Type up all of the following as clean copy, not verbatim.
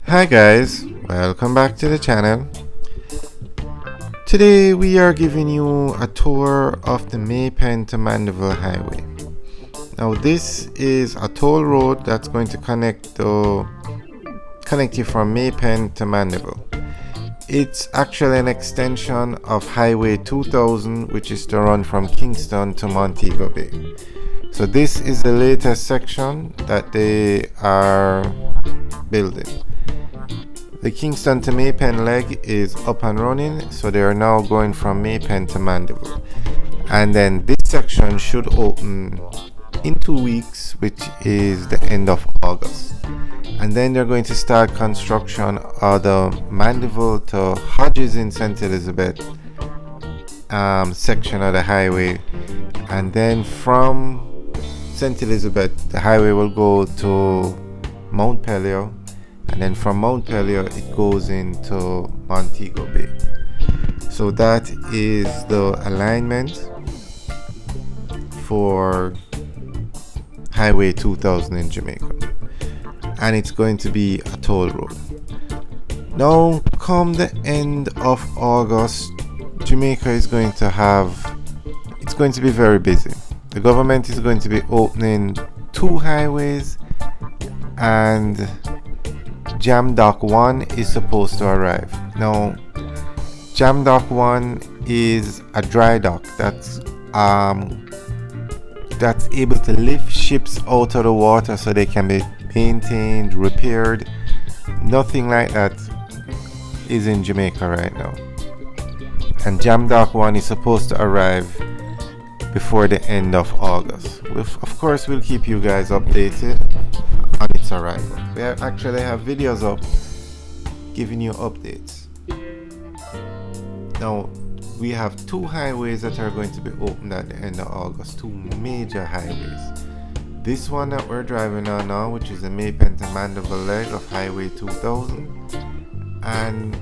Hi guys, welcome back to the channel. Today we are giving you a tour of the Maypen to Mandeville Highway. Now this is a toll road that's going to connect you from Maypen to Mandeville. It's actually an extension of Highway 2000, which is to run from Kingston to Montego Bay. So this is the latest section that they are building. The Kingston to Maypen leg is up and running, so they are now going from Maypen to Mandeville. And then this section should open in 2 weeks, which is the end of August. And then they're going to start construction of the Mandeville to Hodges in St. Elizabeth section of the highway. And then from St. Elizabeth, the highway will go to Mount Pelew. And then from Mount Pelew it goes into Montego Bay. So that is the alignment for Highway 2000 in Jamaica, and it's going to be a toll road. Now come the end of August, Jamaica is going to be very busy. The government is going to be opening 2 highways, and Jam Dock 1 is supposed to arrive. Now, Jam Dock 1 is a dry dock that's able to lift ships out of the water so they can be maintained, repaired. Nothing like that is in Jamaica right now. And Jam Dock 1 is supposed to arrive before the end of August. Of course, we'll keep you guys updated on its arrival. We actually have videos up giving you updates. Now we have 2 highways that are going to be opened at the end of August, 2 major highways. This one that we're driving on now, which is the Maypen to Mandeville leg of Highway 2000, and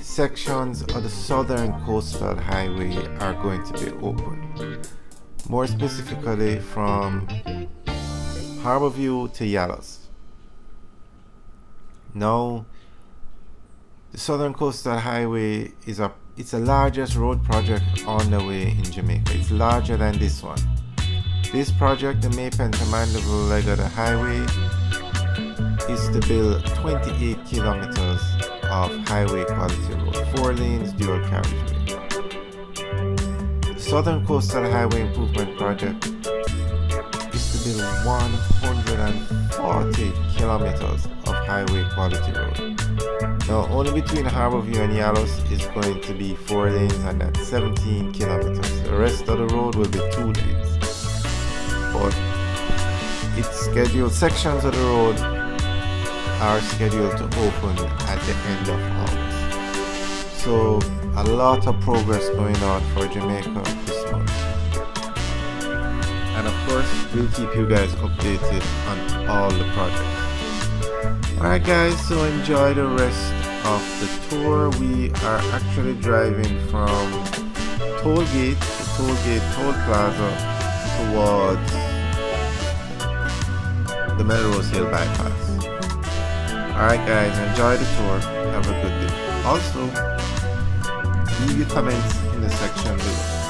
sections of the Southern Coastal Highway are going to be open. More specifically from Harborview to Yallows. Now, the Southern Coastal Highway it's the largest road project on the way in Jamaica. It's larger than this one. This project, the Maypen to Mandeville leg of the highway, is to build 28 kilometers of highway quality road, 4 lanes, dual carriageway. The Southern Coastal Highway Improvement Project is to build 140 kilometers of highway quality road. Now, only between Harborview and Yallows is going to be 4 lanes, and that's 17 kilometers. The rest of the road will be 2 lanes. But it's scheduled, sections of the road are scheduled to open at the end of August. So, a lot of progress going on for Jamaica this month. And of course, we'll keep you guys updated on all the projects. Alright guys, so enjoy the rest of the tour. We are actually driving from Toll Plaza towards the Melrose Hill bypass. Alright guys, enjoy the tour. Have a good day. Also, leave your comments in the section below.